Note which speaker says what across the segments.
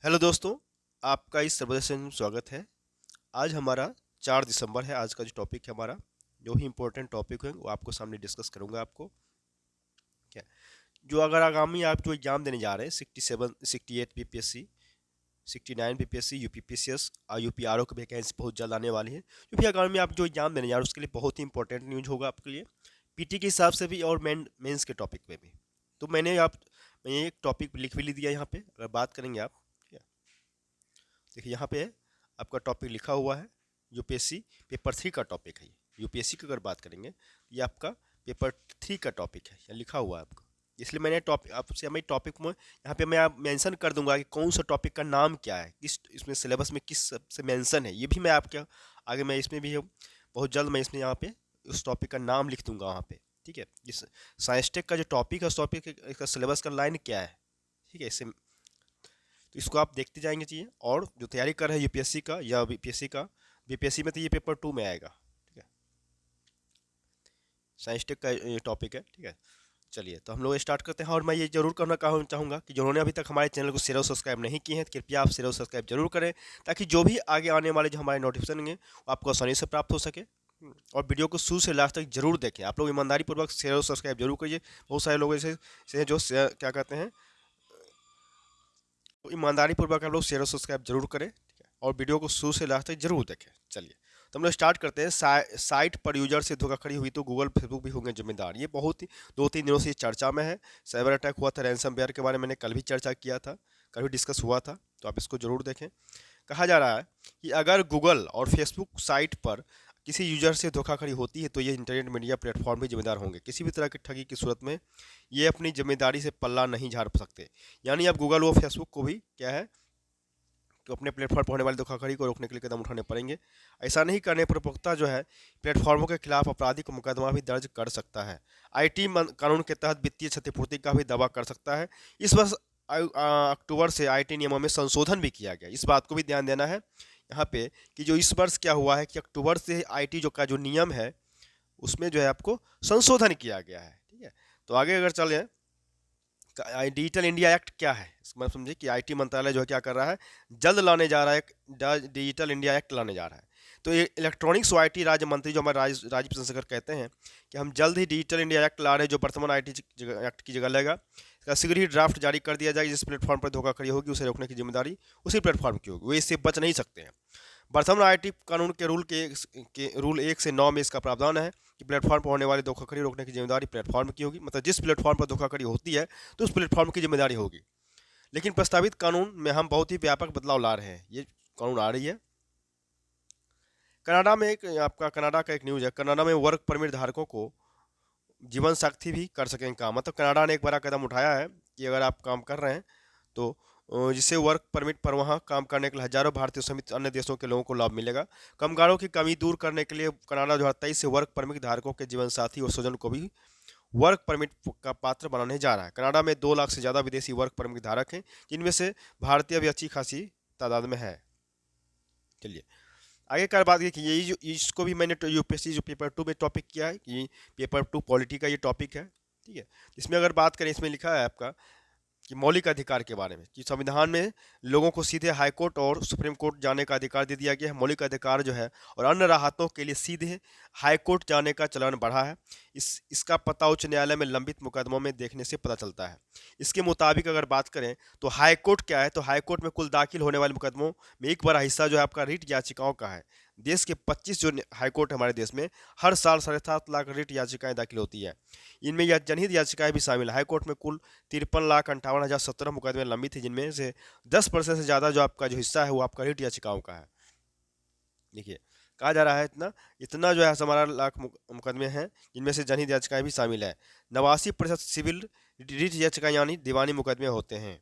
Speaker 1: Hello दोस्तों, आपका इस सर्वदर्शन में स्वागत है। आज हमारा 4 दिसंबर है। आज का जो टॉपिक है हमारा, जो भी इम्पोर्टेंट टॉपिक है वो आपको सामने डिस्कस करूंगा आपको। क्या जो अगर आगामी आप जो एग्जाम देने जा रहे हैं 67 68 बीपीएससी, 69 बीपीएससी, यूपीपीसीएस और यूपीआरओ की वैकेंसी बहुत जल्द आने वाली है। जो भी आगामी आप जो एग्जाम देने जा रहे हैं उसके लिए बहुत ही इंपॉर्टेंट न्यूज होगा आपके लिए, पीटी के हिसाब से भी और मेंस के टॉपिक पे भी। तो मैंने एक टॉपिक लिख भी दिया यहाँ पे, अगर बात करेंगे आप। देखिए यहाँ पे आपका टॉपिक लिखा हुआ है, यूपीएससी पेपर 3 का टॉपिक है ये। यूपीएससी की अगर बात करेंगे ये आपका पेपर 3 का टॉपिक है, यहाँ लिखा हुआ है आपका। इसलिए मैंने टॉपिक आपसे मैं टॉपिक में यहाँ पे मैं आप मेंशन कर दूंगा कि कौन सा टॉपिक का नाम क्या है, किस इसमें सिलेबस में किस से मेंशन है, ये भी मैं आपके आगे मैं इसमें भी बहुत जल्द मैं इसमें यहाँ पे उस टॉपिक का नाम लिख दूंगा वहाँ पे। ठीक है, इस साइंस टेक का जो टॉपिक है उस टॉपिक का सिलेबस का लाइन क्या है। ठीक है, इससे तो इसको आप देखते जाएंगे चाहिए। और जो तैयारी कर रहे हैं यूपीएससी का या बीपीएससी का, बीपीएससी में तो ये पेपर 2 में आएगा। ठीक है, साइंस टेक का ये टॉपिक है। ठीक है, चलिए तो हम लोग स्टार्ट करते हैं। और मैं ये जरूर करना चाहूँगा कि जिन्होंने अभी तक हमारे चैनल को शेयर और सब्सक्राइब नहीं किए हैं तो कृपया आप शेयर और सब्सक्राइब जरूर करें, ताकि जो भी आगे आने वाले जो हमारे नोटिफिकेशन होंगे वो आपको आसानी से प्राप्त हो सके। और वीडियो को शुरू से लास्ट तक जरूर देखें। आप लोग ईमानदारी पूर्वक शेयर और सब्सक्राइब जरूर करिए। बहुत सारे लोग ऐसे जो क्या कहते हैं, तो ईमानदारी पूर्वक आप लोग शेयर और सब्सक्राइब जरूर करें। ठीक है, और वीडियो को शुरू से लास्ट तक जरूर देखें। चलिए तो हम लोग स्टार्ट करते हैं। साइट पर यूजर से धोखाधड़ी हुई तो गूगल फेसबुक भी होंगे जिम्मेदार। ये बहुत ही 2-3 दिनों से चर्चा में है। साइबर अटैक हुआ था, रैंसमवेयर के बारे में मैंने कल भी चर्चा किया था, कल भी डिस्कस हुआ था, तो आप इसको जरूर देखें। कहा जा रहा है कि अगर गूगल और फेसबुक साइट पर किसी यूजर से धोखाधड़ी होती है तो ये इंटरनेट मीडिया प्लेटफॉर्म भी जिम्मेदार होंगे। किसी भी तरह की ठगी की सूरत में ये अपनी जिम्मेदारी से पल्ला नहीं झाड़ सकते। यानी अब गूगल और फेसबुक को भी क्या है तो अपने प्लेटफॉर्म पर होने वाली धोखाधड़ी को रोकने के लिए कदम उठाने पड़ेंगे। ऐसा नहीं करने पर उपभोक्ता जो है प्लेटफॉर्मों के खिलाफ आपराधिक मुकदमा भी दर्ज कर सकता है। आईटी कानून के तहत वित्तीय क्षतिपूर्ति का भी दावा कर सकता है। इस वर्ष अक्टूबर से आईटी नियमों में संशोधन भी किया गया। इस बात को भी ध्यान देना है यहाँ पे कि जो इस वर्ष क्या हुआ है कि अक्टूबर से आईटी जो नियम है उसमें जो है आपको संशोधन किया गया है। ठीक है, तो आगे अगर चले, डिजिटल इंडिया एक्ट क्या है, इसको मतलब समझिए कि आईटी मंत्रालय जो है क्या कर रहा है, जल्द लाने जा रहा है, डिजिटल इंडिया एक्ट लाने जा रहा है। तो ये इलेक्ट्रॉनिक्स और आईटी राज्य मंत्री जो हमारे राजीव चंद्रशेखर कहते हैं कि हम जल्द ही डिजिटल इंडिया एक्ट ला रहे हैं, जो वर्तमान आईटी एक्ट की जगह लेगा। इसका शीघ्र ही ड्राफ्ट जारी कर दिया जाएगा। जिस प्लेटफॉर्म पर धोखाधड़ी होगी उसे रोकने की जिम्मेदारी उसी प्लेटफॉर्म की होगी, वो इससे बच नहीं सकते हैं। वर्तमान आईटी कानून के रूल 1 से 9 में इसका प्रावधान है कि प्लेटफॉर्म पर होने वाली धोखाधड़ी रोकने की जिम्मेदारी प्लेटफॉर्म की होगी। मतलब जिस प्लेटफॉर्म पर धोखाधड़ी होती है तो उस प्लेटफॉर्म की जिम्मेदारी होगी। लेकिन प्रस्तावित कानून में हम बहुत ही व्यापक बदलाव ला रहे हैं। ये कानून आ रही है कनाडा में। एक आपका कनाडा का एक न्यूज़ है, कनाडा में वर्क परमिट धारकों को जीवन साथी भी कर सकेंगे काम। मतलब कनाडा ने एक बड़ा कदम उठाया है कि अगर आप काम कर रहे हैं तो जिससे वर्क परमिट पर वहाँ काम करने के लिए हजारों भारतीयों समेत अन्य देशों के लोगों को लाभ मिलेगा। कामगारों की कमी दूर करने के लिए कनाडा 2023 से वर्क परमिट धारकों के जीवन साथी और स्वजन को भी वर्क परमिट का पात्र बनाने जा रहा है। कनाडा में 2 लाख से ज़्यादा विदेशी वर्क परमिट धारक हैं, जिनमें से भारतीय भी अच्छी खासी तादाद में है। चलिए आगे का बात ये कि यही जो इसको भी मैंने यूपीएससी जो पेपर 2 में टॉपिक किया है कि पेपर 2 पॉलिटी का ये टॉपिक है। ठीक है, इसमें अगर बात करें, इसमें लिखा है आपका कि मौलिक अधिकार के बारे में, कि संविधान में लोगों को सीधे हाई कोर्ट और सुप्रीम कोर्ट जाने का अधिकार दे दिया गया है। मौलिक अधिकार जो है और अन्य राहतों के लिए सीधे हाई कोर्ट जाने का चलन बढ़ा है। इसका पता उच्च न्यायालय में लंबित मुकदमों में देखने से पता चलता है। इसके मुताबिक अगर बात करें तो हाई कोर्ट क्या है, तो हाई कोर्ट में कुल दाखिल होने वाले मुकदमों में एक बड़ा हिस्सा जो है आपका रिट याचिकाओं का है। देश के 25 जो हाई कोर्ट हमारे देश में हर साल 7.5 लाख रिट याचिकाएं दाखिल होती है। इनमें यह जनहित याचिकाएं भी शामिल है। हाई कोर्ट में कुल 53,58,017 मुकदमे लंबित थे, जिनमें से 10% से ज़्यादा जो आपका जो हिस्सा है वो आपका रिट याचिकाओं का है। देखिए कहा जा रहा है इतना इतना जो है 18 लाख मुकदमे हैं, जिनमें से जनहित याचिकाएं भी शामिल है। 89% सिविल रिट याचिकाएं यानी दीवानी मुकदमे होते हैं।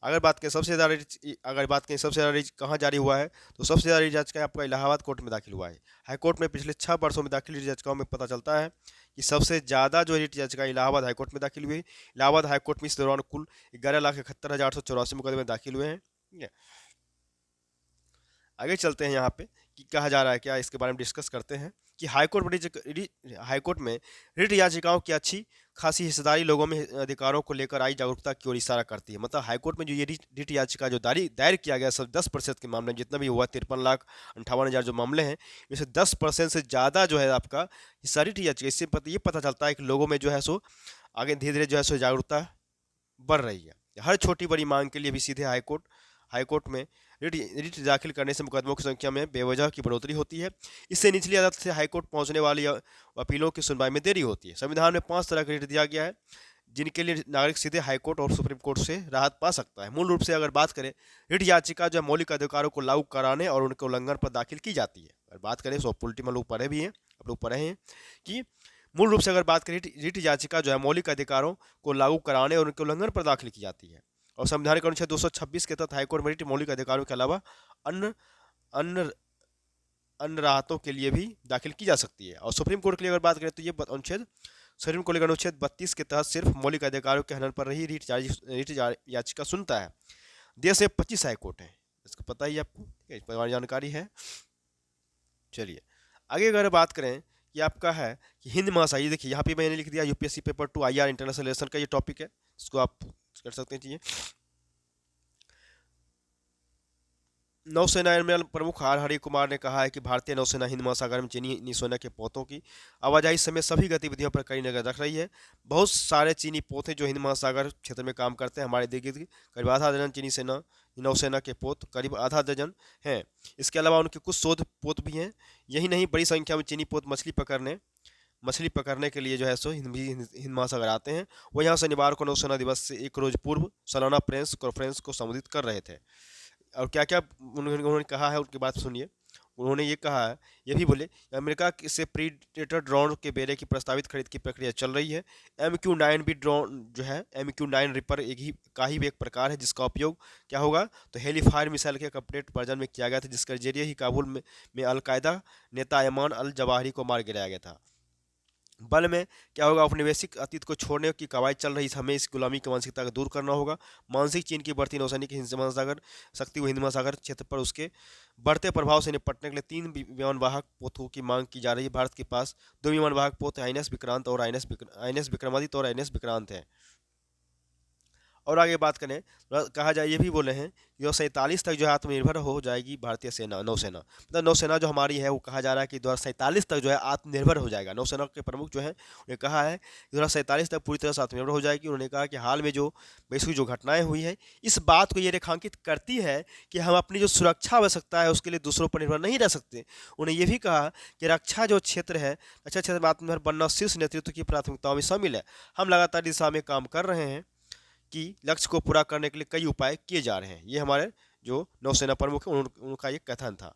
Speaker 1: अगर बात करें सबसे ज़्यादा रिट कहाँ जारी हुआ है, तो सबसे ज़्यादा रिट याचिका आपका इलाहाबाद कोर्ट में दाखिल हुआ है। हाई कोर्ट में पिछले 6 वर्षों में दाखिल रिट याचिकाओं में पता चलता है कि सबसे ज़्यादा जो रिट याचिका इलाहाबाद हाई कोर्ट में दाखिल हुई है। इलाहाबाद हाई कोर्ट में इस दौरान कुल 11,71,884 मुकदमे दाखिल हुए हैं। ठीक है, आगे चलते हैं यहाँ पे कि कहा जा रहा है क्या, इसके बारे में डिस्कस करते हैं कि हाईकोर्ट में रिट याचिकाओं की अच्छी खासी हिस्सेदारी लोगों में अधिकारों को लेकर आई जागरूकता की ओर इशारा करती है। मतलब हाईकोर्ट में जो ये रिट याचिका जो दायर किया गया सब 10% के मामले में जितना भी हुआ 53,58,000 जो मामले हैं इससे 10% से ज़्यादा जो है आपका हिस्सा रिट याचिका। इससे ये पता चलता है कि लोगों में जो है सो आगे धीरे धीरे जो है सो जागरूकता बढ़ रही है। हर छोटी बड़ी मांग के लिए भी सीधे हाईकोर्ट में रिट दाखिल करने से मुकदमों की संख्या में बेवजह की बढ़ोतरी होती है। इससे निचली अदालत से हाईकोर्ट पहुंचने वाली अपीलों की सुनवाई में देरी होती है। संविधान में 5 तरह का रिट दिया गया है जिनके लिए नागरिक सीधे हाईकोर्ट और सुप्रीम कोर्ट से राहत पा सकता है। मूल रूप से अगर बात करें रिट याचिका जो मौलिक अधिकारों को लागू कराने और उनके उल्लंघन पर दाखिल की जाती है। अगर बात करें सो पॉलिटी में लोग पढ़े भी हैं, आप लोग पढ़े हैं कि मूल रूप से अगर बात करें रिट याचिका जो है मौलिक अधिकारों को लागू कराने और उनके उल्लंघन पर दाखिल की जाती है। और संविधान के अनुच्छेद 226 के तहत हाईकोर्ट में रिट मौलिक अधिकारों के अलावा अन्य अन्य अन्य राहतों के लिए भी दाखिल की जा सकती है। और सुप्रीम कोर्ट के लिए अगर बात करें तो ये सुप्रीम कोर्ट के अनुच्छेद 32 के तहत सिर्फ मौलिक अधिकारों के हनन पर ही रिट याचिका सुनता है। देश में 25 हाईकोर्ट हैं, इसको पता ही आपको, इस पर जानकारी है। चलिए आगे अगर बात करें कि आपका है कि हिंद महासागर, देखिए यहाँ पे मैंने लिख दिया UPSC paper 2 IR international relation का ये टॉपिक है, इसको आप कर सकते हैं। चाहिए नौसेना एडमिरल प्रमुख आर हरि कुमार ने कहा है कि भारतीय नौसेना हिंद महासागर में चीनी नौसेना के पोतों की आवाजाही समेत सभी गतिविधियों पर कड़ी नजर रख रही है। बहुत सारे चीनी पोत हैं जो हिंद महासागर क्षेत्र में काम करते हैं। हमारे देश की करीब आधा दर्जन चीनी नौसेना के पोत करीब आधा दर्जन हैं। इसके अलावा उनके कुछ शोध पोत भी हैं। यही नहीं, बड़ी संख्या में चीनी पोत मछली पकड़ने के लिए जो है सो हिंद महासागर आते हैं। वो यहाँ शनिवार को नौसेना दिवस से एक रोज पूर्व सालाना प्रेस कॉन्फ्रेंस को संबोधित कर रहे थे। और क्या क्या उन्होंने कहा है उनकी बात सुनिए। उन्होंने ये कहा है, ये भी बोले अमेरिका से प्रीडेटर ड्रोन के बेड़े की प्रस्तावित खरीद की प्रक्रिया चल रही है। MQ-9 भी ड्रोन जो है MQ-9 रिपर एक प्रकार है जिसका उपयोग क्या होगा तो हेलीफायर मिसाइल के एक अपडेट वर्जन में किया गया था, जिसके जरिए ही काबुल में अलकायदा नेता अयमान अल जवाहिरी को मार गिराया गया था। बल में क्या होगा, औपनिवेशिक अतीत को छोड़ने की कवायद चल रही है। हमें इस गुलामी की मानसिकता को दूर करना होगा। मानसिक चीन की बढ़ती नौसैनिक हिंद महासागर शक्ति व हिंद महासागर क्षेत्र पर उसके बढ़ते प्रभाव से निपटने के लिए 3 विमानवाहक पोतों की मांग की जा रही है। भारत के पास 2 विमानवाहक पोत INS विक्रांत और INS विक्रमादित्य और INS विक्रांत है। और आगे बात करें कहा जाए, ये भी बोले हैं कि 2047 तक जो है आत्मनिर्भर हो जाएगी भारतीय नौसेना। मतलब नौसेना जो हमारी है वो कहा जा रहा है कि 2047 तक जो है आत्मनिर्भर हो जाएगा। नौसेना के प्रमुख जो है उन्होंने कहा है कि 2047 तक पूरी तरह से आत्मनिर्भर हो जाएगी। उन्होंने कहा कि हाल में जो वैश्विक जो घटनाएं हुई है इस बात को ये रेखांकित करती है कि हम अपनी जो सुरक्षा आवश्यकता है उसके लिए दूसरों पर निर्भर नहीं रह सकते। उन्हें ये भी कहा कि रक्षा क्षेत्र में आत्मनिर्भर बनना शीर्ष नेतृत्व की प्राथमिकताओं में शामिल है। हम लगातार दिशा में काम कर रहे हैं कि लक्ष्य को पूरा करने के लिए कई उपाय किए जा रहे हैं। ये हमारे जो नौसेना प्रमुख हैं उनका ये कथन था।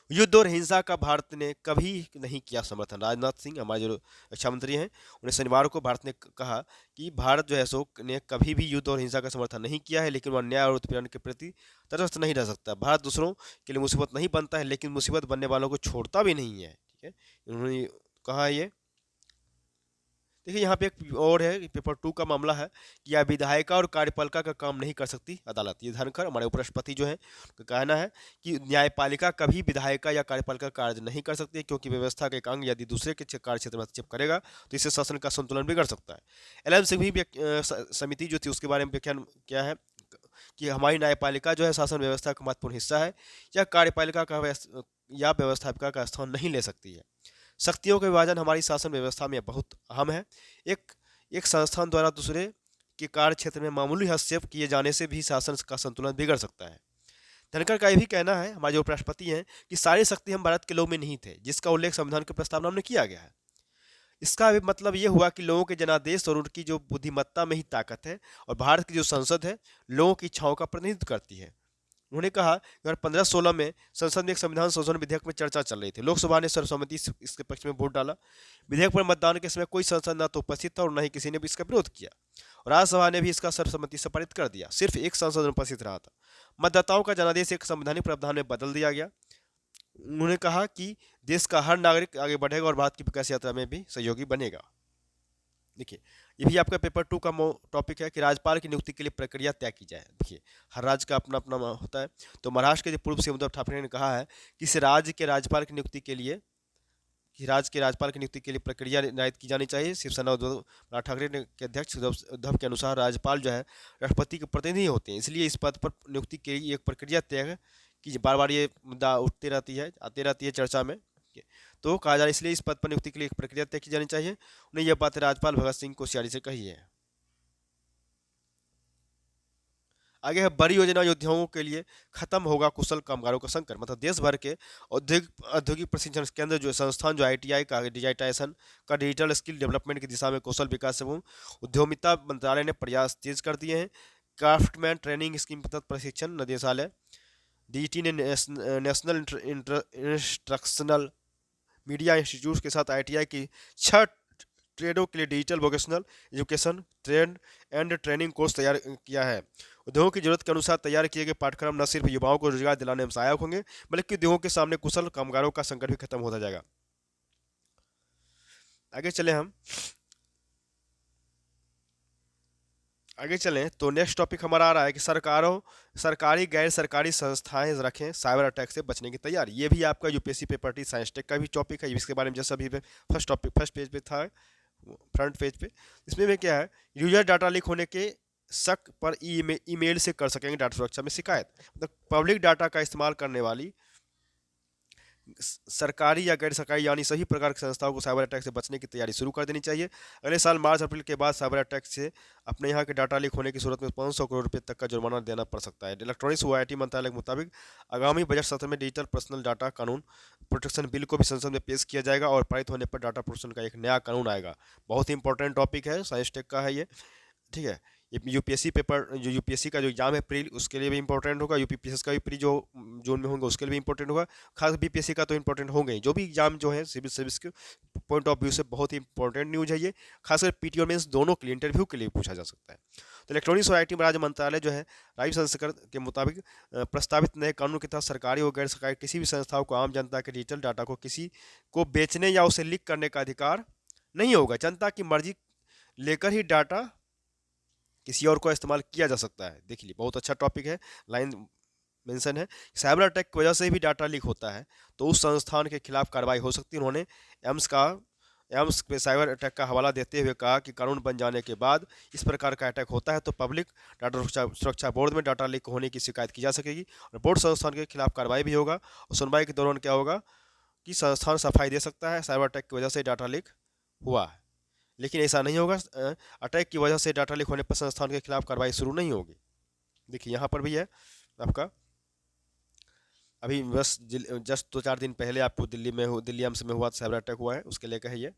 Speaker 1: युद्ध और हिंसा का भारत ने कभी नहीं किया समर्थन। राजनाथ सिंह हमारे जो रक्षा मंत्री हैं उन्हें शनिवार को भारत ने कहा कि भारत जो है सो ने कभी भी युद्ध और हिंसा का समर्थन नहीं किया है, लेकिन वह अन्याय और उत्पीड़न के प्रति तटस्थ नहीं रह सकता। भारत दूसरों के लिए मुसीबत नहीं बनता है, लेकिन मुसीबत बनने वालों को छोड़ता भी नहीं है। ठीक है, उन्होंने कहा ये। देखिए यहाँ पे एक और है, पेपर 2 का मामला है कि यह विधायिका और कार्यपालिका का काम नहीं कर सकती अदालत। ये धनखड़ हमारे उपराष्ट्रपति जो है उनका कहना है कि न्यायपालिका कभी विधायिका या कार्यपालिका कार्य नहीं कर सकती, क्योंकि व्यवस्था का एक अंग यदि दूसरे के कार्य क्षेत्र में हस्तक्षेप करेगा तो इससे शासन का संतुलन बिगड़ सकता है। LM सिंघवी समिति जो थी उसके बारे में व्याख्यान क्या है कि हमारी न्यायपालिका जो है शासन व्यवस्था का महत्वपूर्ण हिस्सा है, या कार्यपालिका का या व्यवस्थापिका का स्थान नहीं ले सकती है। शक्तियों का विभाजन हमारी शासन व्यवस्था में बहुत अहम है। एक संस्थान द्वारा दूसरे के कार्य क्षेत्र में मामूली हस्तक्षेप किए जाने से भी शासन का संतुलन बिगड़ सकता है। धनखड़ का यह भी कहना है, हमारे जो उपराष्ट्रपति हैं, कि सारी शक्ति हम भारत के लोग में नहीं थे, जिसका उल्लेख संविधान के प्रस्तावना में किया गया है। इसका भी मतलब ये हुआ कि लोगों के जनादेश और उनकी जो बुद्धिमत्ता में ही ताकत है, और भारत की जो संसद है लोगों की इच्छाओं का प्रतिनिधित्व करती है। उन्होंने कहा कि 2015-16 में संसद में एक संविधान संशोधन विधेयक में चर्चा चल रही थी। लोकसभा ने सर्वसम्मति इसके पक्ष में वोट डाला। विधेयक पर मतदान के समय कोई सांसद न तो उपस्थित था और न ही किसी ने भी इसका विरोध किया, और राज्यसभा ने भी इसका सर्वसम्मति से पारित कर दिया। सिर्फ एक सांसद उपस्थित रहा था। मतदाताओं का जनादेश एक संवैधानिक प्रावधान में बदल दिया गया। उन्होंने कहा कि देश का हर नागरिक आगे बढ़ेगा और भारत की विकास यात्रा में भी सहयोगी बनेगा। देखिए ये भी आपका पेपर 2 का टॉपिक है कि राज्यपाल की नियुक्ति के लिए प्रक्रिया तय की जाए। देखिए हर राज्य का अपना अपना होता है। तो महाराष्ट्र के पूर्व सीएम उद्धव ठाकरे ने कहा है कि इस राज्य के राज्यपाल की नियुक्ति के लिए कि राज्य के राज्यपाल की नियुक्ति के लिए प्रक्रिया निर्धारित की जानी चाहिए। शिवसेना उद्धव ठाकरे के अध्यक्ष उद्धव के अनुसार राज्यपाल जो है राष्ट्रपति के प्रतिनिधि होते हैं, इसलिए इस पद पर नियुक्ति के लिए एक प्रक्रिया तय है कि बार बार ये मुद्दा उठती रहती है, आती रहती है चर्चा में। तो कहा जा रहा है इसलिए इस पद पर नियुक्ति के लिए एक प्रक्रिया तय की जानी चाहिए। उन्हें यह बात राज्यपाल भगत सिंह कोश्यारी से कही है। आगे है बड़ी योजना योद्धाओं के लिए खत्म होगा कुशल कामगारों का संकट। मतलब देश भर के औद्योगिक प्रशिक्षण केंद्र जो संस्थान जो आईटीआई का डिजिटाइजेशन का डिजिटल स्किल डेवलपमेंट की दिशा में कौशल विकास एवं उद्यमिता मंत्रालय ने प्रयास तेज कर दिए हैं। क्राफ्टमैन ट्रेनिंग स्कीम तहत प्रशिक्षण निदेशालय डीईटी ने नेशनल इंस्ट्रक्शनल मीडिया इंस्टीट्यूट के साथ आईटीआई की 6 ट्रेडों के लिए digital vocational education trend and training course तैयार किया है। उद्योगों की जरूरत के अनुसार तैयार किए गए पाठ्यक्रम न सिर्फ युवाओं को रोजगार दिलाने में सहायक होंगे, बल्कि उद्योगों के सामने कुशल कामगारों का संकट भी खत्म होता जाएगा। आगे चले हम आगे चलें तो नेक्स्ट टॉपिक हमारा आ रहा है कि सरकारी गैर सरकारी संस्थाएं रखें साइबर अटैक से बचने की तैयारी। ये भी आपका UPSC paper T science tech का भी टॉपिक है, इसके बारे में जैसा अभी फर्स्ट पेज पे था, फ्रंट पेज पे। इसमें में क्या है, यूजर डाटा लीक होने के शक पर ईमेल से कर सकेंगे डाटा सुरक्षा में शिकायत। मतलब पब्लिक डाटा का इस्तेमाल करने वाली सरकारी या गैर सरकारी यानी सभी प्रकार की संस्थाओं को साइबर अटैक से बचने की तैयारी शुरू कर देनी चाहिए। अगले साल मार्च अप्रैल के बाद साइबर अटैक से अपने यहाँ के डाटा लीक होने की सूरत में 500 करोड़ रुपए तक का जुर्माना देना पड़ सकता है। इलेक्ट्रॉनिक्स व आईटी मंत्रालय के मुताबिक आगामी बजट सत्र में डिजिटल पर्सनल डाटा कानून प्रोटेक्शन बिल को भी संसद में पेश किया जाएगा और पारित होने पर डाटा प्रोटेक्शन का एक नया कानून आएगा। बहुत ही इंपॉर्टेंट टॉपिक है, साइंस टेक का है ये, ठीक है। ये यूपीएससी पेपर जो यूपीएससी का जो एग्जाम है प्री, उसके लिए भी इंपॉर्टेंट होगा। यूपीपीएससी का भी प्री जो जून में होंगे उसके लिए भी इंपॉर्टेंट होगा। खास बीपीएससी का तो इंपॉर्टेंट होंगे ही। जो भी एग्जाम जो है सिविल सर्विस के पॉइंट ऑफ व्यू से बहुत ही इंपॉर्टेंट न्यूज है ये, खासकर पीटी और मेंस दोनों के लिए, इंटरव्यू के लिए पूछा जा सकता है। तो इलेक्ट्रॉनिक्स और आईटी राज्य मंत्रालय जो है राज्य संस्करण के मुताबिक प्रस्तावित नए कानून के तहत सरकारी और गैर सरकारी किसी भी संस्थाओं को आम जनता के डिजिटल डाटा को किसी को बेचने या उसे लीक करने का अधिकार नहीं होगा। जनता की मर्जी लेकर ही डाटा किसी और को इस्तेमाल किया जा सकता है। देख लीजिए, बहुत अच्छा टॉपिक है, लाइन मेंशन है। साइबर अटैक की वजह से भी डाटा लीक होता है तो उस संस्थान के खिलाफ कार्रवाई हो सकती है। उन्होंने एम्स पे साइबर अटैक का हवाला देते हुए कहा कि कानून बन जाने के बाद इस प्रकार का अटैक होता है तो पब्लिक डाटा सुरक्षा बोर्ड में डाटा लीक होने की शिकायत की जा सकेगी और बोर्ड संस्थान के खिलाफ कार्रवाई भी होगा। और सुनवाई के दौरान क्या होगा कि संस्थान सफाई दे सकता है साइबर अटैक की वजह से डाटा लीक हुआ है, लेकिन ऐसा नहीं होगा। अटैक की वजह से डाटा लीक होने पर संस्थान के खिलाफ कार्रवाई शुरू नहीं होगी। देखिए यहाँ पर भी है आपका, अभी बस जस्ट 2-4 दिन पहले आपको दिल्ली एम्स में हुआ साइबर अटैक हुआ है, उसके लेकर है ये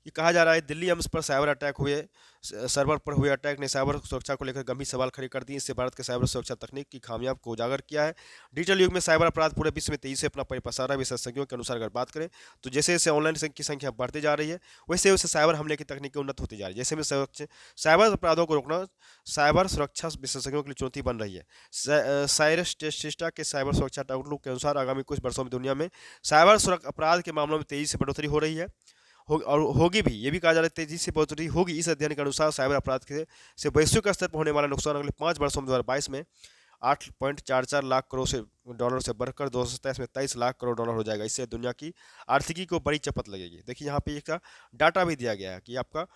Speaker 1: कहा जा रहा है दिल्ली एम्स पर साइबर अटैक हुए, सर्वर पर हुए अटैक ने साइबर सुरक्षा को लेकर गंभीर सवाल खड़े कर दिए। इससे भारत के साइबर सुरक्षा तकनीक की खामियां को उजागर किया है। डिजिटल युग में साइबर अपराध पूरे विश्व में तेजी से अपना पसार रहा है। विशेषज्ञों के अनुसार अगर बात करें तो जैसे जैसे ऑनलाइन की संख्या बढ़ती जा रही है वैसे वैसे साइबर हमले की तकनीकी उन्नत होती जा रही है। जैसे में साइबर अपराधों को रोकना साइबर सुरक्षा विशेषज्ञों के लिए चुनौती बन रही है। साइरस टेस्टिस्टा के साइबर सुरक्षा आउटलुक के अनुसार आगामी कुछ वर्षों में दुनिया में साइबर सुरक्षा अपराध के मामलों में तेजी से बढ़ोतरी हो रही है और होगी भी। ये भी कहा जा रहा है तेजी से बढ़ोतरी होगी। इस अध्ययन के अनुसार साइबर अपराध से वैश्विक स्तर पर होने वाला नुकसान अगले 5 वर्षों में 2022 में 8.44 लाख करोड़ से डॉलर से बढ़कर 2027 में 23 लाख करोड़ डॉलर हो जाएगा। इससे दुनिया की आर्थिकी को बड़ी चपत लगेगी। देखिए यहाँ पे एक डाटा भी दिया गया है कि आपका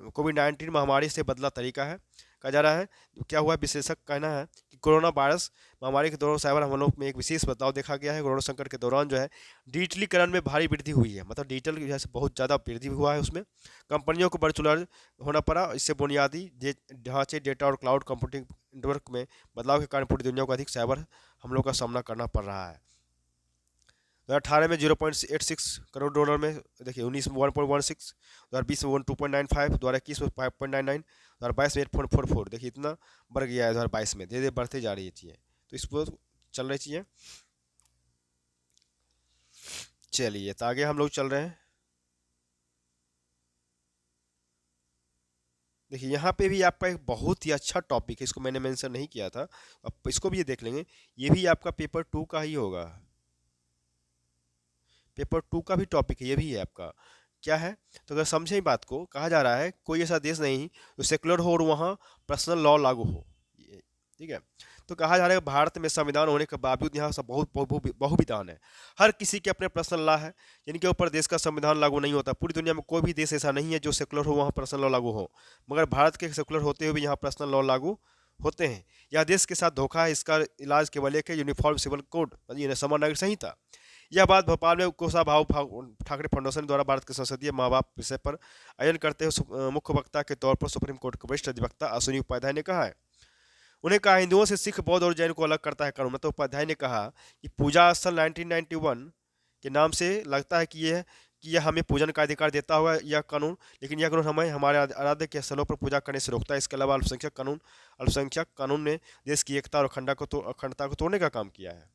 Speaker 1: कोविड-19 महामारी से बदला तरीका है। कहा जा रहा है क्या हुआ, विशेषज्ञ कहना है कि कोरोना वायरस महामारी के दौरान साइबर हमलों में एक विशेष बदलाव देखा गया है। कोरोना संकट के दौरान जो है डिजिटलीकरण में भारी वृद्धि हुई है, मतलब डिजिटल की वजह से बहुत ज़्यादा वृद्धि हुआ है। उसमें कंपनियों को वर्चुअल होना पड़ा। इससे बुनियादी ढांचे डेटा और क्लाउड कंप्यूटिंग नेटवर्क में बदलाव के कारण पूरी दुनिया को अधिक साइबर हमलों का सामना करना पड़ रहा है। 2018 में 0.86 करोड़ डॉलर में, देखिए 19 में 1.16, 2020 में 2.95, 2021 में 5.99, 2022 में 8.44। देखिए इतना बढ़ गया है 2022 में, धीरे धीरे बढ़ते जा रही है चीज़ें, तो इस पर चल रही चीज़ें। चलिए तो आगे हम लोग चल रहे हैं। देखिए यहाँ पे भी आपका एक बहुत ही अच्छा टॉपिक है, इसको मैंने मेंशन नहीं किया था, अब इसको भी ये देख लेंगे। ये भी आपका पेपर 2 का ही होगा, पेपर 2 का भी टॉपिक है, ये भी है आपका। क्या है तो अगर समझें बात को, कहा जा रहा है कोई ऐसा देश नहीं जो सेकुलर हो और वहाँ पर्सनल लॉ लागू हो। ठीक है। तो कहा जा रहा है कि भारत में संविधान होने के बावजूद यहाँ सब बहुत बहुविधान है। हर किसी के अपने पर्सनल लॉ है जिनके ऊपर देश का संविधान लागू नहीं होता। पूरी दुनिया में कोई भी देश ऐसा नहीं है जो सेकुलर हो वहाँ पर्सनल लॉ लागू हो, मगर भारत के सेकुलर होते हुए भी यहाँ पर्सनल लॉ लागू होते हैं। यह देश के साथ धोखा है। इसका इलाज केवल एक है, यूनिफॉर्म सिविल कोड यानी समान नागरिक संहिता। यह बात भोपाल में कुशाभाऊ ठाकरे फाउंडेशन द्वारा भारत के संसदीय माँ बाप विषय पर आयोजन करते हुए मुख्य वक्ता के तौर पर सुप्रीम कोर्ट के वरिष्ठ अधिवक्ता अश्विनी उपाध्याय ने कहा है। उन्हें कहा, हिंदुओं से सिख, बौद्ध और जैन को अलग करता है कानून। तो उपाध्याय ने कहा कि पूजा स्थल 1991 के नाम से लगता है कि यह हमें पूजन का अधिकार देता हुआ यह कानून, लेकिन यह कानून हमें हमारे आराध्य के स्थलों पर पूजा करने से रोकता है। इसके अलावा अल्पसंख्यक कानून ने देश की एकता और अखंडता को तोड़ने का काम किया है।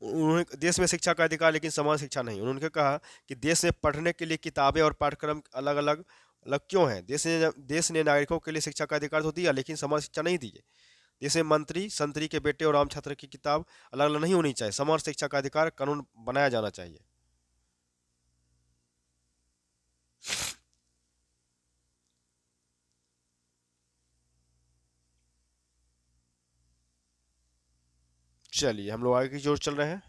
Speaker 1: उन्होंने देश में शिक्षा का अधिकार लेकिन समान शिक्षा नहीं। उन्होंने कहा कि देश में पढ़ने के लिए किताबें और पाठ्यक्रम अलग अलग अलग क्यों हैं। देश ने नागरिकों के लिए शिक्षा का अधिकार तो दिया लेकिन समान शिक्षा नहीं दी है। देश में मंत्री संतरी के बेटे और आम छात्र की किताब अलग अलग नहीं होनी चाहिए। समान शिक्षा का अधिकार कानून बनाया जाना चाहिए। चलिए हम लोग आगे की ओर चल रहे हैं।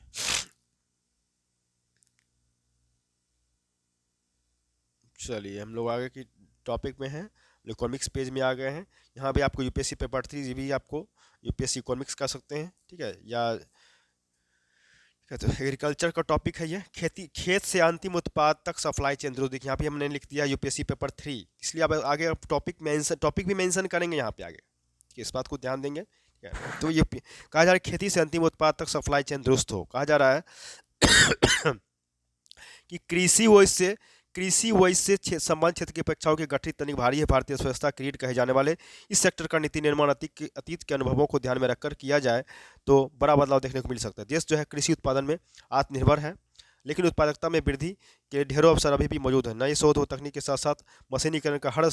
Speaker 1: चलिए हम लोग आगे की टॉपिक में हैं, इकोनॉमिक्स पेज में आ गए हैं। यहाँ भी आपको यूपीएससी पेपर 3 भी आपको यूपीएससी इकोनॉमिक्स कर सकते हैं, ठीक है। या तो एग्रीकल्चर का टॉपिक है ये, खेत से अंतिम उत्पाद तक सप्लाई चेन। देखिए यहाँ पे हमने लिख दिया यूपीएससी पेपर 3, इसलिए अब आगे टॉपिक भी मेंशन करेंगे यहाँ पे आगे, इस बात को ध्यान देंगे। तो ये कहा जा रहा है खेती से अंतिम उत्पाद तक सप्लाई चेन दुरुस्त हो। कहा जा रहा है कि कृषि व इससे संबंध क्षेत्र की अपेक्षाओं की गठित तनिक भारी है। भारतीय अर्थव्यवस्था क्रीड कहे जाने वाले इस सेक्टर का नीति निर्माण अतीत के अनुभवों को ध्यान में रखकर किया जाए तो बड़ा बदलाव देखने को मिल सकता है। देश जो है कृषि उत्पादन में आत्मनिर्भर है, लेकिन उत्पादकता में वृद्धि के ढेरों अवसर अभी भी मौजूद है। नए शोध व तकनीक के साथ साथ मशीनीकरण का हर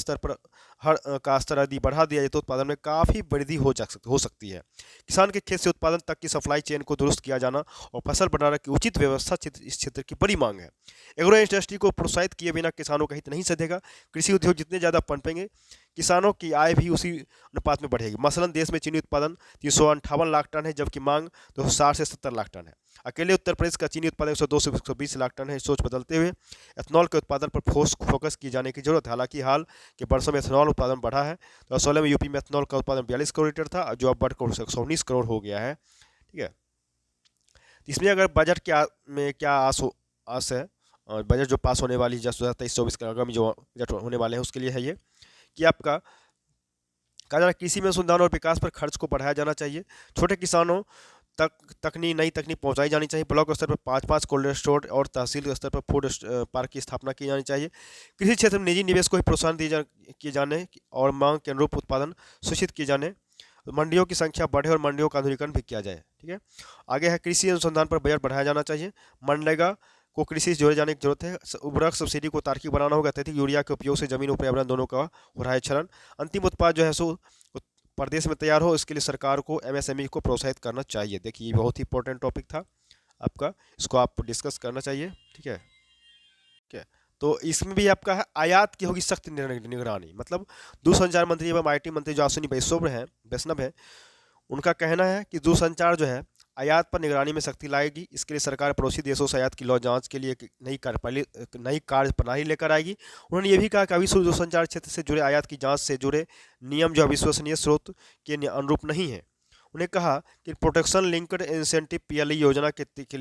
Speaker 1: स्तर यदि बढ़ा दिया जाए तो उत्पादन में काफ़ी वृद्धि हो सकती है। किसान के खेत से उत्पादन तक की सप्लाई चेन को दुरुस्त किया जाना और फसल भंडारण की उचित व्यवस्था इस क्षेत्र की बड़ी मांग है। एग्रो इंडस्ट्री को प्रोत्साहित किए बिना किसानों का हित नहीं सधेगा। कृषि उद्योग जितने ज़्यादा पनपेंगे, किसानों की आय भी उसी अनुपात में बढ़ेगी। मसलन देश में चीनी उत्पादन 358 लाख टन है, जबकि मांग 260 से 70 लाख टन है। अकेले उत्तर प्रदेश का चीनी उत्पादन 102 से 120 लाख टन है। सोच बदलते हुए एथनॉल के उत्पादन पर फोकस की जाने की जरूरत है। हालांकि हाल के वर्षों में एथनॉल उत्पादन बढ़ा है। 2016 में यूपी में एथनॉल का उत्पादन 42 करोड़ लीटर था, जो अब बढ़कर 119 करोड़ हो गया है, ठीक है। इसमें अगर बजट में क्या आस है, और बजट जो पास होने वाली 2023-24 का आगामी जो बजट होने वाले हैं उसके लिए है ये कि आपका कहा जा रहा है कृषि में अनुसंधान और विकास पर खर्च को बढ़ाया जाना चाहिए। छोटे किसानों तक नई तकनीक पहुंचाई जानी चाहिए। ब्लॉक स्तर पर 5-5 कोल्ड स्टोर और तहसील स्तर पर फूड पार्क की स्थापना की जानी चाहिए। कृषि क्षेत्र में निजी निवेश को भी प्रोत्साहन किए जाने और मांग के अनुरूप उत्पादन सुनिश्चित किए जाने। मंडियों की संख्या बढ़े और मंडियों का आधुनिकीकरण भी किया जाए, ठीक है। आगे है कृषि अनुसंधान पर बजट बढ़ाया जाना चाहिए। मनरेगा को कृषि से जोड़े जाने की जरूरत है। उर्वरक सब्सिडी को तार्किक बनाना होगा। अत्यधिक यूरिया के उपयोग से जमीन और पर्यावरण दोनों का हो रहा है क्षरण। अंतिम उत्पाद जो है सो प्रदेश में तैयार हो, इसके लिए सरकार को एमएसएमई को प्रोत्साहित करना चाहिए। देखिए ये बहुत ही इंपॉर्टेंट टॉपिक था आपका, इसको आप डिस्कस करना चाहिए, ठीक है। ठीक है, तो इसमें भी आपका है आयात की होगी सख्त निगरानी। मतलब दूरसंचार मंत्री एवं आईटी मंत्री जो अश्विनी वैष्णव है, उनका कहना है कि दूरसंचार जो है आयात पर निगरानी में सख्ती लाएगी। इसके लिए सरकार पड़ोसी देशों से आयात की लॉ जांच के लिए एक नई कार्यप्रणाली लेकर आएगी। उन्होंने ये भी कहा कि अविश्व दूरसंचार क्षेत्र से जुड़े आयात की जांच से जुड़े नियम जो अविश्वसनीय स्रोत के अनुरूप नहीं है। उन्हें कहा कि प्रोटेक्शन लिंक्ड इंसेंटिव पीएलई योजना के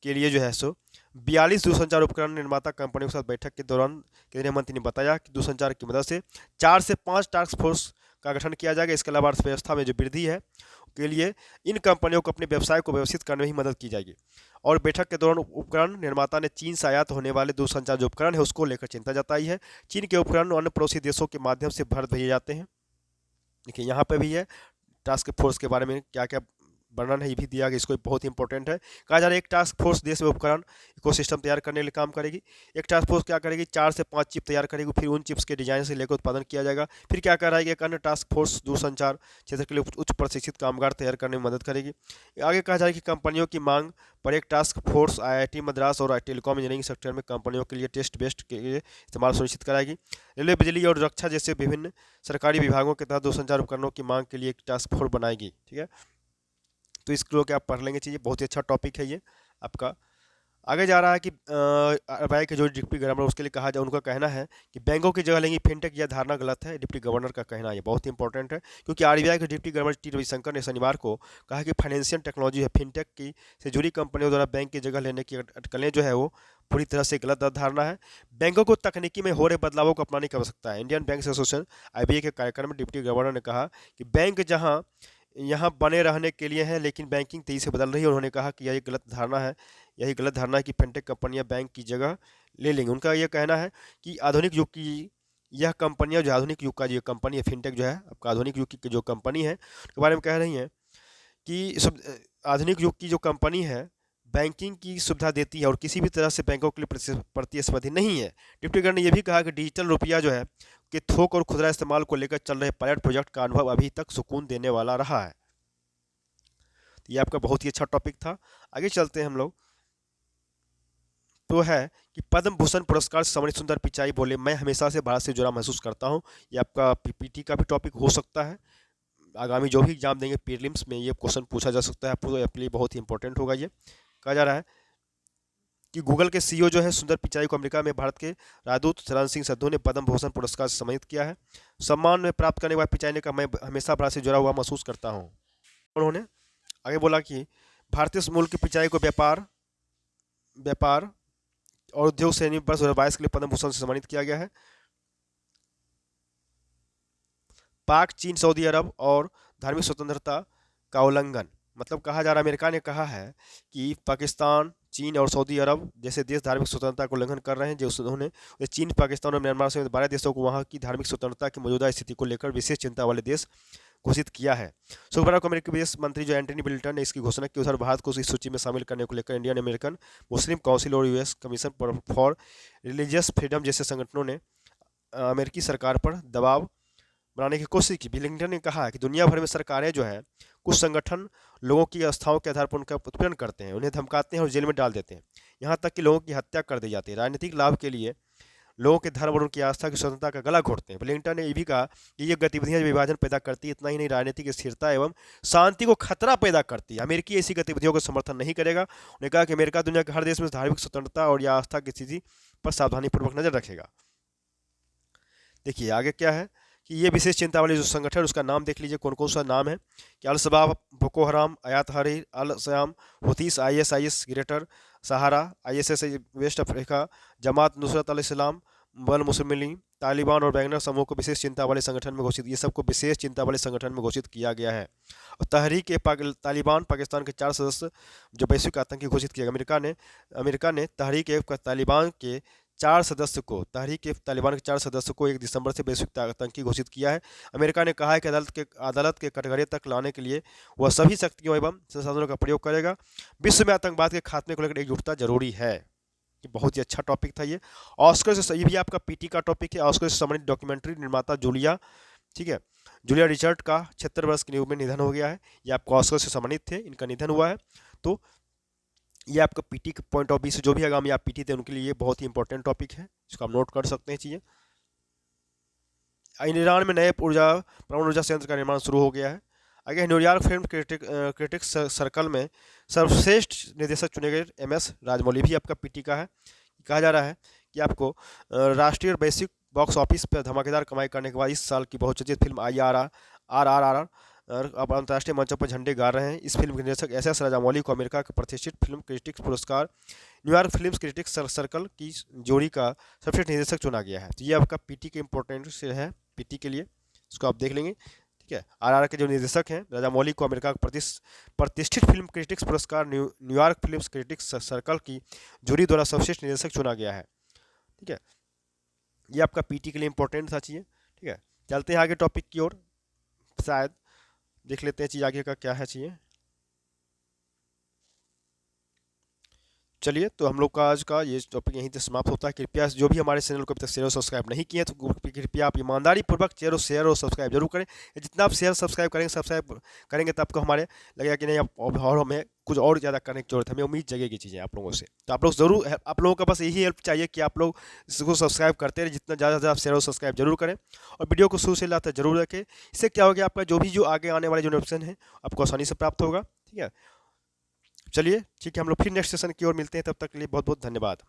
Speaker 1: लिए जो है सो 42 दूरसंचार उपकरण निर्माता कंपनियों के साथ बैठक के दौरान केंद्रीय मंत्री ने बताया कि दूरसंचार की मदद से 4 से 5 टास्क फोर्स का गठन किया जाएगा। इसके अलावा अर्थव्यवस्था में जो वृद्धि है के लिए इन कंपनियों को अपने व्यवसाय को व्यवस्थित करने में ही मदद की जाएगी। और बैठक के दौरान उपकरण निर्माता ने चीन से आयात होने वाले दूरसंचार जो उपकरण है उसको लेकर चिंता जताई है। चीन के उपकरण अन्य पड़ोसी देशों के माध्यम से भारत भेजे जाते हैं। देखिए यहाँ पे भी है टास्क फोर्स के बारे में क्या क्या वर्णन है ये भी दिया गया, इसको बहुत इंपॉर्टेंट है। कहा जा रहा है एक टास्क फोर्स देश में उपकरण इकोसिस्टम तैयार करने के लिए काम करेगी। एक टास्क फोर्स क्या करेगी, 4 से 5 चिप तैयार करेगी, फिर उन चिप्स के डिजाइन से लेकर उत्पादन किया जाएगा। फिर क्या कर रहा है कि एक अन्य टास्क फोर्स दूरसंचार क्षेत्र के लिए उच्च प्रशिक्षित कामगार तैयार करने में मदद करेगी। आगे कहा जा रहा है कि कंपनियों की मांग पर एक टास्क फोर्स आईआईटी मद्रास और टेलीकॉम इंजीनियरिंग सेक्टर में कंपनियों के लिए टेस्ट बेस्ट के लिए इस्तेमाल सुनिश्चित कराएगी। रेलवे, बिजली और रक्षा जैसे विभिन्न सरकारी विभागों के तहत दूरसंचार उपकरणों की मांग के लिए एक टास्क फोर्स बनाएगी। ठीक है, तो इसको क्या आप पढ़ लेंगे चीज़ें, बहुत ही अच्छा टॉपिक है ये आपका। आगे जा रहा है कि आरबीआई के जो डिप्टी गवर्नर उसके लिए कहा जाए, उनका कहना है कि बैंकों की जगह लेंगी फिनटेक, यह धारणा गलत है। डिप्टी गवर्नर का कहना है, ये बहुत ही इंपॉर्टेंट है, क्योंकि आरबीआई के डिप्टी गवर्नर टी रविशंकर ने शनिवार को कहा कि फाइनेंशियल टेक्नोलॉजी है फिनटेक की से जुड़ी कंपनियों द्वारा बैंक की जगह लेने की अटकलें जो है वो पूरी तरह से गलत धारणा है। बैंकों को तकनीकी में हो रहे बदलावों को अपनाने की आवश्यकता है। इंडियन बैंक एसोसिएशन आईबीए के कार्यक्रम में डिप्टी गवर्नर ने कहा कि बैंक जहां यहाँ बने रहने के लिए है, लेकिन बैंकिंग तेजी से बदल रही है। उन्होंने कहा कि यह एक गलत धारणा है, यही गलत धारणा है कि फिनटेक कंपनियां बैंक की जगह ले लेंगी। उनका यह कहना है कि आधुनिक युग की यह कंपनियां, जो आधुनिक युग का जो कंपनी है फिनटेक जो है आपका आधुनिक युग की जो कंपनी है उसके बारे में कह रही हैं कि आधुनिक युग की जो कंपनी है बैंकिंग की सुविधा देती है और किसी भी तरह से बैंकों के लिए प्रतिस्पर्धी नहीं है। डिप्टी गवर्नर ने यह भी कहा कि डिजिटल रुपया जो है कि थोक और खुदरा इस्तेमाल को लेकर चल रहे पायलट प्रोजेक्ट का अनुभव अभी तक सुकून देने वाला रहा है। तो ये आपका बहुत ही अच्छा टॉपिक था। आगे चलते हैं हम लोग, तो है कि पद्म भूषण पुरस्कार से सम्मानित सुंदर पिचाई बोले, मैं हमेशा से भारत से जुड़ा महसूस करता हूँ। ये आपका पीपीटी का भी टॉपिक हो सकता है, आगामी जो भी एग्जाम देंगे प्रीलिम्स में ये क्वेश्चन पूछा जा सकता है आपको, तो आपके लिए बहुत ही इंपॉर्टेंट होगा। ये कहा जा रहा है कि गूगल के सीईओ जो है सुंदर पिचाई को अमेरिका में भारत के राजदूत शरण सिंह संधू ने पद्म भूषण पुरस्कार से सम्मानित किया है। सम्मान में प्राप्त करने के बाद पिचाई ने कहा, मैं हमेशा भारत से जुड़ा हुआ महसूस करता हूँ। उन्होंने आगे बोला कि भारतीय मूल की पिचाई को व्यापार व्यापार और उद्योग श्रेणी वर्ष 2022 के लिए पद्म भूषण से सम्मानित किया गया है। पाक, चीन, सऊदी अरब और धार्मिक स्वतंत्रता का उल्लंघन, मतलब कहा जा रहा है अमेरिका ने कहा है कि पाकिस्तान, चीन और सऊदी अरब जैसे देश धार्मिक स्वतंत्रता का उल्लंघन कर रहे हैं। जो उन्होंने चीन, पाकिस्तान और म्यांमार समेत 12 देशों को वहां की धार्मिक स्वतंत्रता की मौजूदा स्थिति को लेकर विशेष चिंता वाले देश घोषित किया है। शुक्रवार को अमेरिकी विदेश मंत्री जो एंटनी ब्लिंकन ने इसकी घोषणा की। उधर भारत को इस सूची में शामिल करने को लेकर इंडियन अमेरिकन मुस्लिम काउंसिल और US commission for religious freedom जैसे संगठनों ने अमेरिकी सरकार पर दबाव बनाने की कोशिश की। ब्लिंकन ने कहा कि दुनिया भर में सरकारें जो है कुछ संगठन लोगों की आस्थाओं के आधार पर उनका उत्पीड़न करते हैं, उन्हें धमकाते हैं और जेल में डाल देते हैं, यहाँ तक कि लोगों की हत्या कर दी जाती है। राजनीतिक लाभ के लिए लोगों के धर्म और उनकी आस्था की स्वतंत्रता का गला घोटते हैं। ब्लिंकन ने यह भी कहा कि ये गतिविधियां विभाजन पैदा करती है, इतना ही नहीं राजनीतिक स्थिरता एवं शांति को खतरा पैदा करती है। अमेरिकी ऐसी गतिविधियों का समर्थन नहीं करेगा। उन्होंने कहा कि अमेरिका दुनिया के हर देश में धार्मिक स्वतंत्रता और या आस्था की स्थिति पर सावधानीपूर्वक नजर रखेगा। देखिए आगे क्या है कि ये विशेष चिंता वाले जो संगठन है उसका नाम देख लीजिए, कौन कौन सा नाम है कि अल शबाब, Boko Haram, Hayat Tahrir al Sham, Houthis, IS Greater Sahara, ISS West Africa, Jamaat Nusrat al Islam, wal Muslimin, Taliban और वैगनर समूह को विशेष चिंता वाले संगठन में घोषित, ये सबको विशेष चिंता वाले संगठन में घोषित किया गया है। और तहरीक तालिबान पाकिस्तान के 4 सदस्य जो वैश्विक आतंकी घोषित किया। अमेरिका ने तहरीक तालिबान के 4 सदस्य को तहरीक तालिबान के 4 सदस्य को 1 दिसंबर से वैश्विक आतंकी घोषित किया है। अमेरिका ने कहा है कि अदालत के कटघरे तक लाने के लिए वह सभी शक्तियों एवं संसाधनों का प्रयोग करेगा। विश्व में आतंकवाद के खात्मे को लेकर एकजुटता जरूरी है। ये बहुत ही अच्छा टॉपिक था ये। ऑस्कर से, ये भी आपका पीटी का टॉपिक है। ऑस्कर से सम्मानित डॉक्यूमेंट्री निर्माता जूलिया, ठीक है, जूलिया रिचर्ड का 76 वर्ष की उम्र में निधन हो गया है। ये आपको ऑस्कर से सम्मानित थे, इनका निधन हुआ है। तो ये आपका पीटी के पॉइंट ऑफ व्यू से जो भी आगामी आप पीटी थे उनके लिए ये बहुत ही इंपॉर्टेंट टॉपिक है, इसको आप नोट कर सकते हैं चीज़ें। ईरान में नए परमाणु ऊर्जा संयंत्र का निर्माण शुरू हो गया है। आगे न्यूयॉर्क फिल्म क्रिटिक्स सर्कल में सर्वश्रेष्ठ निर्देशक चुने गए एमएस राजमौली, भी आपका पीटी का है। कहा जा रहा है कि आपको राष्ट्रीय और वैश्विक बॉक्स ऑफिस पर धमाकेदार कमाई करने के बाद इस साल की बहुचर्चित फिल्म RRR अब अंतर्राष्ट्रीय मंचों पर झंडे गाड़ रहे हैं। इस फिल्म के निर्देशक एस राजामौली को अमेरिका के प्रतिष्ठित फिल्म क्रिटिक्स पुरस्कार न्यूयॉर्क फिल्म क्रिटिक्स सर्कल की जोड़ी का सर्वश्रेष्ठ निर्देशक चुना गया है। तो ये आपका पीटी के इंपॉर्टेंट से है, पीटी के लिए इसको आप देख लेंगे, ठीक है। RRR के जो निर्देशक हैं राजामौली को अमेरिका का प्रतिष्ठित फिल्म क्रिटिक्स पुरस्कार न्यूयॉर्क फिल्म क्रिटिक्स सर्कल की जोड़ी द्वारा सर्वश्रेष्ठ निर्देशक चुना गया है, ठीक है। ये आपका पीटी के लिए इंपॉर्टेंट था चीज़ें, ठीक है। चलते हैं आगे टॉपिक की ओर, शायद देख लेते हैं चीज़ आगे का क्या है चीज़ें। चलिए, तो हम लोग का आज का ये टॉपिक यहीं से समाप्त होता है। कृपया जो भी हमारे चैनल को अभी तक शेयर और सब्सक्राइब नहीं किए तो कृपया आप ईमानदारी पूर्वक शेयर और सब्सक्राइब जरूर करें। जितना आप शेयर सब्सक्राइब करेंगे तो आपको हमारे लगेगा कि नहीं अब और हमें कुछ और ज़्यादा करने की जरूरत है, हमें उम्मीद जगेगी चीज़ें आप लोगों से। तो आप लोग ज़रूर, आप लोगों का बस यही हेल्प चाहिए कि आप लोग इसको सब्सक्राइब करते रहे, जितना ज़्यादा से ज़्यादा शेयर और सब्सक्राइब जरूर करें और वीडियो को शुरू से लाते जरूर रखें। इससे क्या होगा, आपका जो आगे आने वाले जो नोटिफिकेशन है आपको आसानी से प्राप्त होगा। ठीक है, चलिए ठीक है, हम लोग फिर नेक्स्ट सेशन की ओर मिलते हैं, तब तक के लिए बहुत बहुत धन्यवाद।